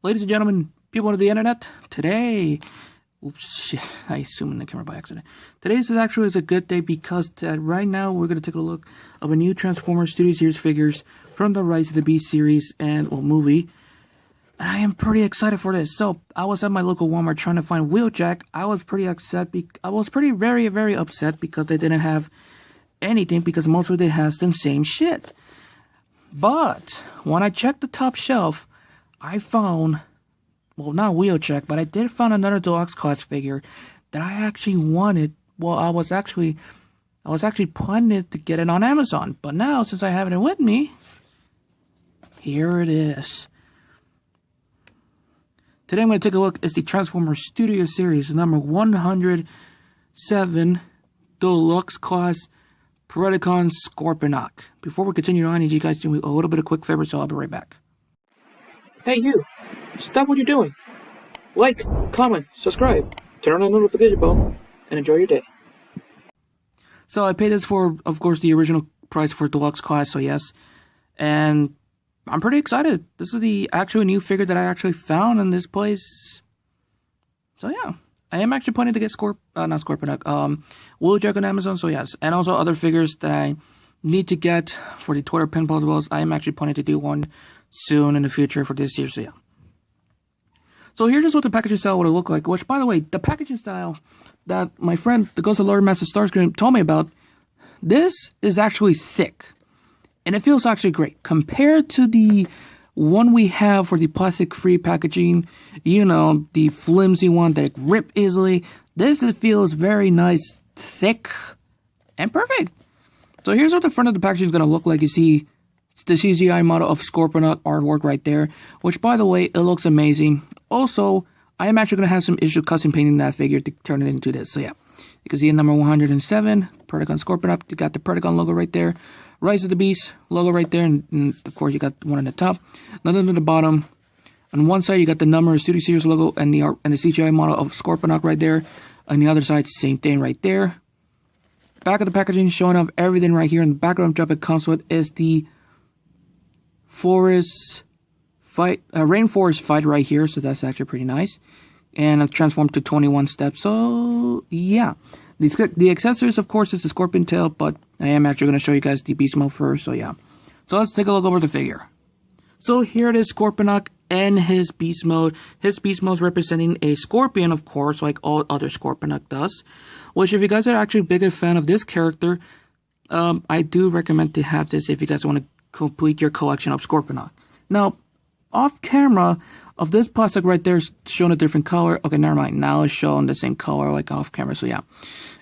Ladies and gentlemen, people of the internet, today, oops, shit, I zoomed in the camera by accident. Today's actually is a good day because right now we're going to take a look of a new Transformers Studio Series figures from the Rise of the Beast series and movie. I am pretty excited for this. So I was at my local Walmart trying to find Wheeljack. I was pretty upset. I was very upset because they didn't have anything because most of it has the same shit. But when I checked the top shelf, I found, well, not Wheeljack, but I did find another deluxe class figure that I actually wanted. Well, I was actually planning to get it on Amazon, but now since I have it with me, here it is. Today I'm going to take a look at the Transformers Studio Series number 107 Deluxe Class Predacon Scorponok. Before we continue on, I need you guys to do a little bit of quick favor, so I'll be right back. Hey you! Stop what you're doing! Like, comment, subscribe, turn on the notification bell, and enjoy your day. So I paid this for, of course, the original price for Deluxe Class, so yes. And I'm pretty excited. This is the actual new figure that I actually found in this place. So yeah, I am actually planning to get Scorponok, Wheeljack on Amazon, so yes. And also other figures that I need to get for the Twitter pen possibles. I am actually planning to do one soon in the future for this year, so yeah. So here's just what the packaging style would look like, which, by the way, the packaging style that my friend, the Ghost of Lord Master Starscream, told me about, this is actually thick. And it feels actually great. Compared to the one we have for the plastic-free packaging, you know, the flimsy one that rip easily, this feels very nice, thick, and perfect. So here's what the front of the packaging is going to look like. You see the CGI model of Scorponok artwork right there, which, by the way, it looks amazing. Also, I am actually going to have some issue custom painting that figure to turn it into this. So yeah, you can see in number 107, Predacon Scorponok. You got the Predacon logo right there. Rise of the Beast logo right there, and of course you got one on the top, nothing at the bottom. On one side you got the number Studio Series logo and the CGI model of Scorponok right there. On the other side, same thing right there. Back of the packaging showing off everything right here. In the background drop it comes with is the rainforest fight right here, so that's actually pretty nice. And I've transformed to 21 steps, so yeah. The accessories, of course, is the scorpion tail, but I am actually going to show you guys the beast mode first, so yeah. So let's take a look over the figure. So here it is, Scorponok and his beast mode. His beast mode is representing a scorpion, of course, like all other Scorponok does. Which, if you guys are actually a bigger fan of this character, I do recommend to have this if you guys want to complete your collection of Scorponok. Now, off camera, of this plastic right there is shown a different color. Okay, never mind. Now it's shown the same color like off camera, so yeah.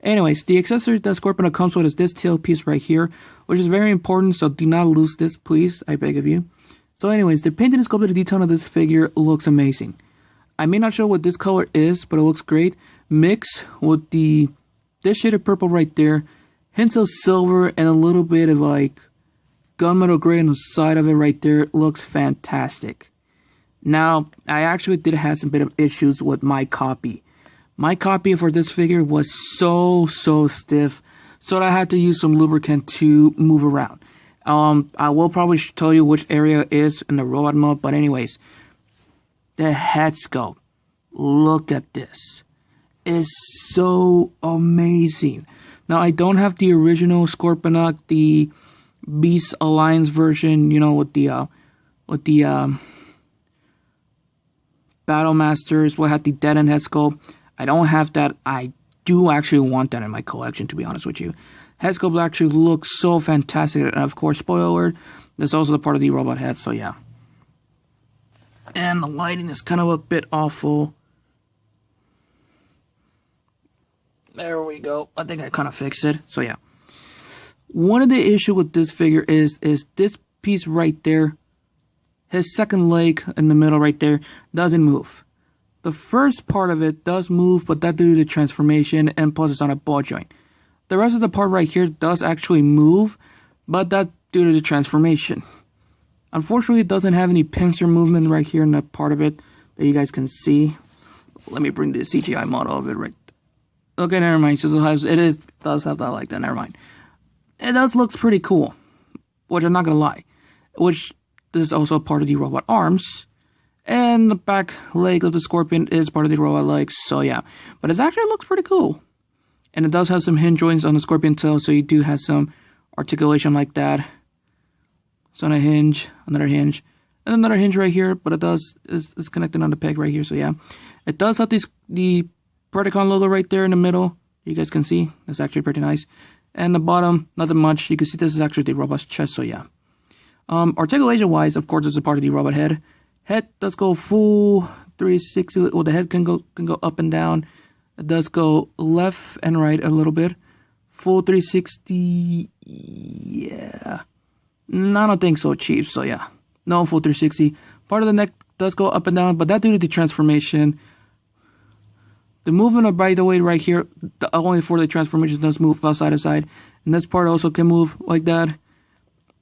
Anyways, the accessory that Scorponok comes with is this tail piece right here, which is very important, so do not lose this, please. I beg of you. So anyways, the painted and sculpted detail of this figure looks amazing. I may not show what this color is, but it looks great. Mixed with this shade of purple right there, hints of silver, and a little bit of like gunmetal gray on the side of it right there. Looks fantastic. Now, I actually did have some bit of issues with my copy. My copy for this figure was so stiff, so I had to use some lubricant to move around. I will probably tell you which area it is in the robot mode, but anyways, the head sculpt. Look at this. It's so amazing. Now, I don't have the original Scorponok, the Beast Alliance version, you know, with the Battle Masters, what had the dead end head sculpt. I don't have that. I do actually want that in my collection, to be honest with you. Head sculpt actually looks so fantastic. And of course, spoiler alert, that's also the part of the robot head, so yeah. And the lighting is kind of a bit awful. There we go. I think I kind of fixed it, so yeah. One of the issues with this figure is this piece right there. His second leg in the middle right there doesn't move. The first part of it does move, but that's due to the transformation and plus it's on a ball joint. The rest of the part right here does actually move, but that's due to the transformation. Unfortunately, it doesn't have any pincer movement right here in that part of it that you guys can see. Let me bring the CGI model of it right. Okay, never mind. It does have that like that. Never mind. It does looks pretty cool, which I'm not gonna lie. Which this is also part of the robot arms. And the back leg of the Scorpion is part of the robot legs, so yeah. But it actually looks pretty cool. And it does have some hinge joints on the Scorpion tail, so you do have some articulation like that. So on a hinge, another hinge, and another hinge right here, but it's connected on the peg right here, so yeah. It does have the Predacon logo right there in the middle. You guys can see, that's actually pretty nice. And the bottom, nothing much. You can see this is actually the robot's chest, so yeah. Articulation wise, of course, this is part of the robot head. Head does go full 360. Well, the head can go up and down. It does go left and right a little bit. Full 360. Yeah. No, I don't think so, Chief. So yeah, no full 360. Part of the neck does go up and down, but that due to the transformation. The movement, by the way, right here, only for the transformation does move side to side. And this part also can move like that.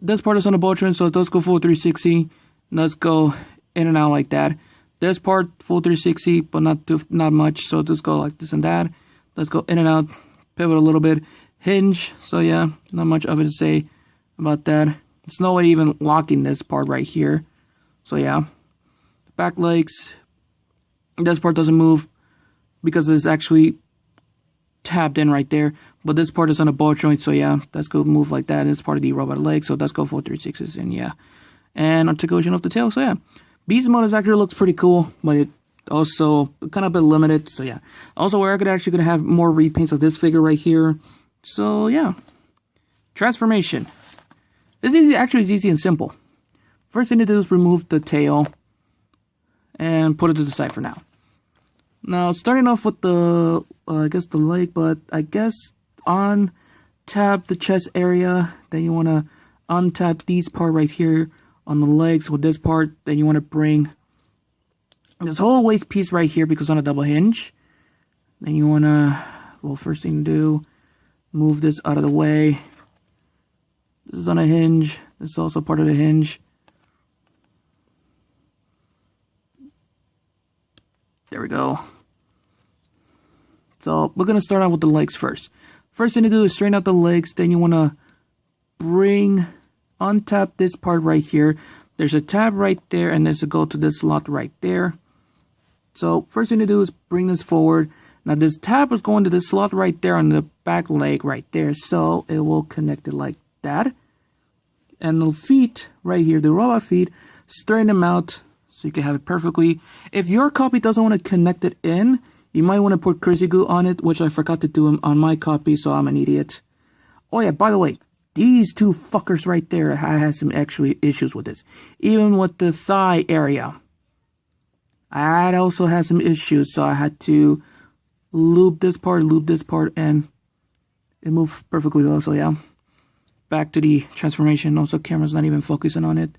This part is on the ball joint, so it does go full 360. It does go in and out like that. This part, full 360, but not much. So it does go like this and that. Let's go in and out, pivot a little bit. Hinge, so yeah, not much of it to say about that. There's no way even locking this part right here. So yeah. Back legs. This part doesn't move because it's actually tapped in right there. But this part is on a ball joint, so yeah, let's go move like that. It's part of the robot leg, so let's go for 360s, and yeah. And articulation of the tail, so yeah. Beast mode actually looks pretty cool, but it also kind of a bit limited, so yeah. Also, we're actually gonna have more repaints of this figure right here. So yeah. Transformation. It's easy, actually it's easy and simple. First thing to do is remove the tail and put it to the side for now. Now, starting off with the, I guess the leg, but I guess untap the chest area. Then you want to untap these part right here on the legs with this part. Then you want to bring this whole waist piece right here because it's on a double hinge. Then you want to, well, first thing to do, move this out of the way. This is on a hinge. This is also part of the hinge. There we go. So we're going to start out with the legs first. First thing to do is straighten out the legs. Then you want to untap this part right here. There's a tab right there, and there's a go to this slot right there. So first thing to do is bring this forward. Now this tab is going to this slot right there on the back leg right there. So it will connect it like that. And the feet right here, the robot feet, straighten them out so you can have it perfectly. If your copy doesn't want to connect it in, you might want to put Crazy Glue on it, which I forgot to do on my copy, so I'm an idiot. Oh yeah, by the way, these two fuckers right there, I had some actually issues with this. Even with the thigh area, I also had some issues, so I had to loop this part, and it moved perfectly well, so yeah. Back to the transformation. Also, camera's not even focusing on it.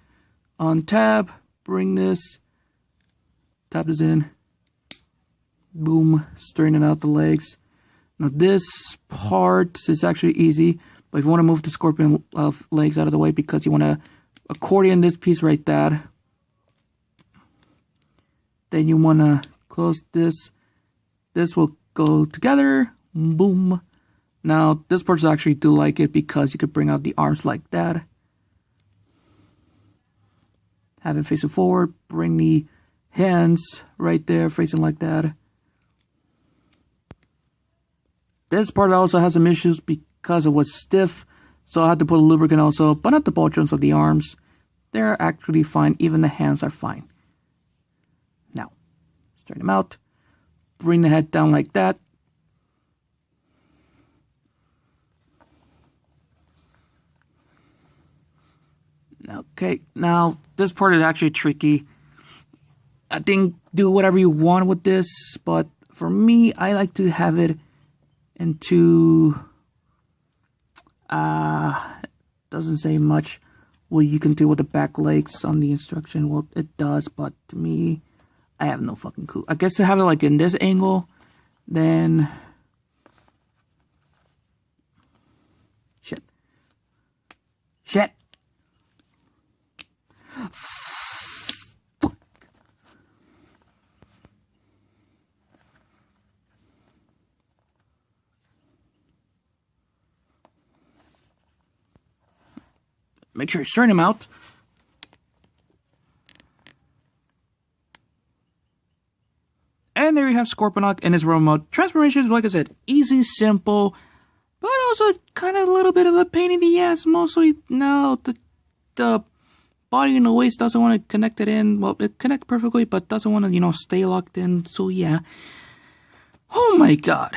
On tab, bring this, tap this in. Boom, straightening out the legs. Now this part is actually easy, but if you want to move the Scorpion legs out of the way because you want to accordion this piece right there, then you want to close this. This will go together. Boom. Now this part I actually do like it because you could bring out the arms like that. Have it facing forward. Bring the hands right there facing like that. This part also has some issues because it was stiff, so I had to put a lubricant also, but not the ball joints of the arms. They're actually fine. Even the hands are fine. Now, straighten them out. Bring the head down like that. Okay, now this part is actually tricky. I think do whatever you want with this, but for me, I like to have it into doesn't say much what you can do with the back legs on the instruction. Well, it does, but to me, I have no fucking clue. I guess to have it like in this angle, then shit. Make sure you straighten them out. And there you have Scorponok in his robot mode. Transformations, like I said, easy, simple, but also kind of a little bit of a pain in the ass. Mostly, no, the body and the waist doesn't want to connect it in. Well, it connects perfectly, but doesn't want to, stay locked in. So yeah. Oh my god.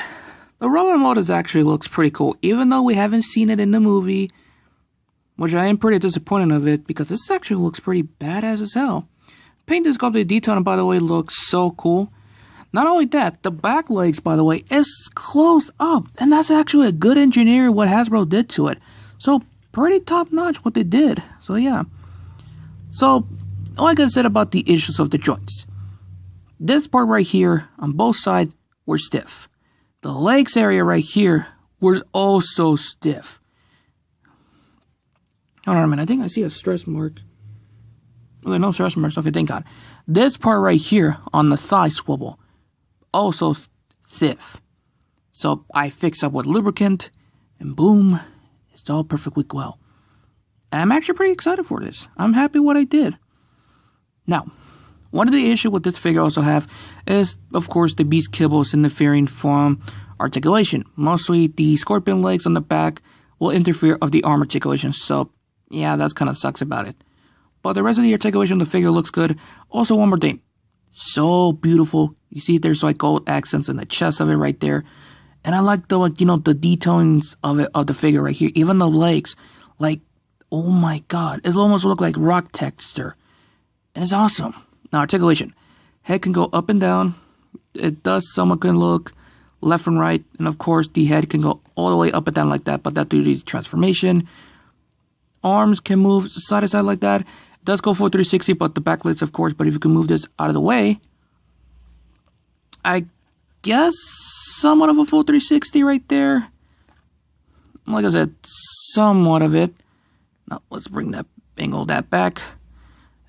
The robot mode actually looks pretty cool, even though we haven't seen it in the movie, which I am pretty disappointed of it, because this actually looks pretty badass as hell. Paint and sculpted detail, by the way, looks so cool. Not only that, the back legs, by the way, is closed up, and that's actually a good engineer what Hasbro did to it. So, pretty top-notch what they did. So, yeah. So, like I said about the issues of the joints. This part right here, on both sides, were stiff. The legs area right here was also stiff. Hold on a minute, I think I see a stress mark. Okay, no stress marks, okay, thank God. This part right here, on the thigh swivel, also stiff. So I fixed up with lubricant, and boom, it's all perfectly well. And I'm actually pretty excited for this. I'm happy what I did. Now, one of the issues with this figure I also have is, of course, the beast kibbles interfering from articulation. Mostly the scorpion legs on the back will interfere of the arm articulation. So, yeah, that's kind of sucks about it. But the rest of the articulation of the figure looks good. Also, one more thing. So beautiful. You see there's like gold accents in the chest of it right there. And I like the, the detailings of it, of the figure right here. Even the legs. Like, oh my god. It almost look like rock texture. And it's awesome. Now, articulation. Head can go up and down. It does somewhat can look left and right. And of course, the head can go all the way up and down like that. But that due to the transformation. Arms can move side to side like that. It does go for 360, but the back legs, of course. But if you can move this out of the way, I guess somewhat of a full 360 right there. Like I said, somewhat of it. Now, let's bring that angle that back.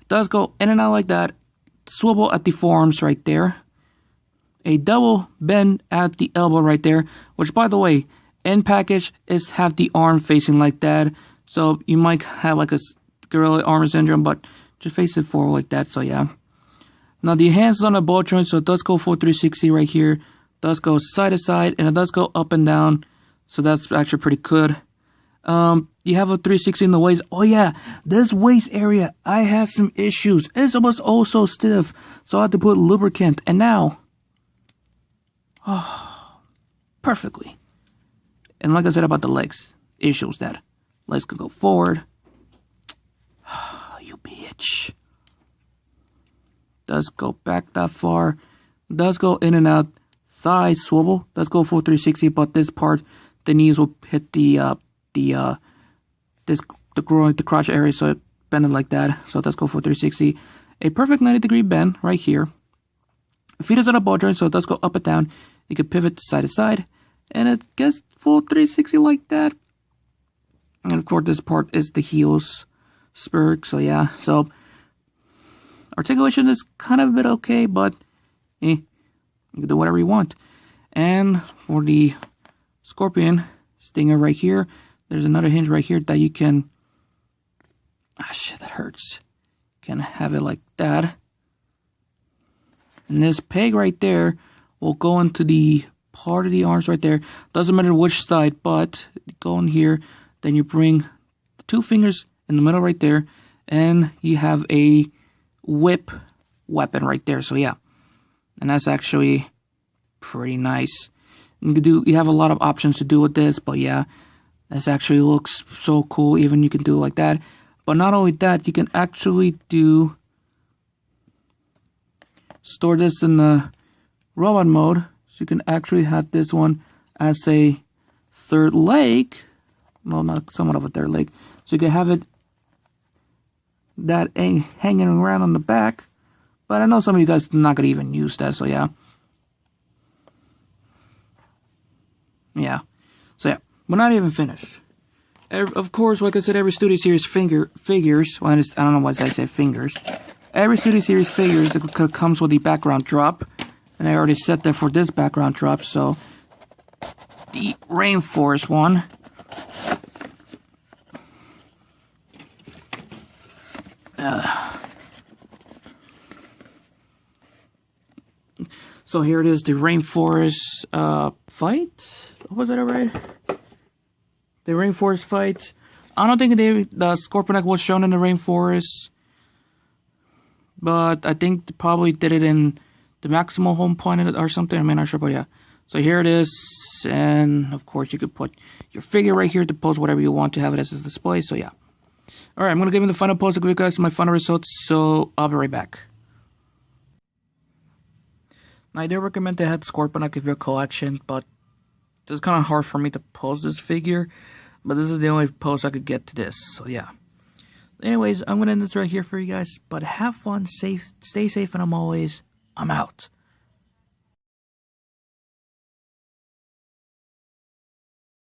It does go in and out like that. Swivel at the forearms right there. A double bend at the elbow right there. Which, by the way, in package is have the arm facing like that. So you might have like a gorilla arm syndrome, but just face it forward like that. So yeah. Now the hands is on the ball joint, so it does go for 360 right here. It does go side to side, and it does go up and down. So that's actually pretty good. You have a 360 in the waist. Oh yeah, this waist area, I had some issues. It was also stiff, so I had to put lubricant. And now, perfectly. And like I said about the legs, issues that legs can go forward. You bitch. Does go back that far. Does go in and out. Thigh swivel. Does go full 360, but this part, the knees will hit the groin, the crotch area, so it bended like that. So it does go for 360. A perfect 90-degree bend right here. Feet is on a ball joint, so it does go up and down. You can pivot side to side, and it gets full 360 like that. And of course, this part is the heels spur. So yeah, so articulation is kind of a bit okay, but you can do whatever you want. And for the scorpion stinger right here, there's another hinge right here that you can, shit, that hurts. Can have it like that. And this peg right there will go into the part of the arms right there. Doesn't matter which side, but go in here. Then you bring the two fingers in the middle right there, and you have a whip weapon right there. So yeah, and that's actually pretty nice. You have a lot of options to do with this, but yeah, this actually looks so cool. Even you can do it like that. But not only that, you can actually store this in the robot mode, so you can actually have this one as a third leg. Well, not somewhat of a third leg. So you can have it that hanging around on the back. But I know some of you guys are not going to even use that, so yeah. Yeah. So yeah, we're not even finished. Of course, like I said, every Studio Series figures, well, I don't know why I said fingers. Every Studio Series figures comes with the background drop. And I already set that for this background drop, so the Rainforest one. So here it is, the rainforest fight. Was that alright? The rainforest fight. I don't think the Scorponok was shown in the rainforest, but I think they probably did it in the maximal home point or something. I'm not sure, but yeah. So here it is, and of course you could put your figure right here to pose whatever you want to have it as a display. So yeah. All right, I'm gonna give you the final pose to give you guys my final results. So I'll be right back. Now, I do recommend to have Scorponok in your collection, but it's kind of hard for me to pose this figure. But this is the only pose I could get to this. So yeah. Anyways, I'm gonna end this right here for you guys. But have fun, stay safe, and I'm out.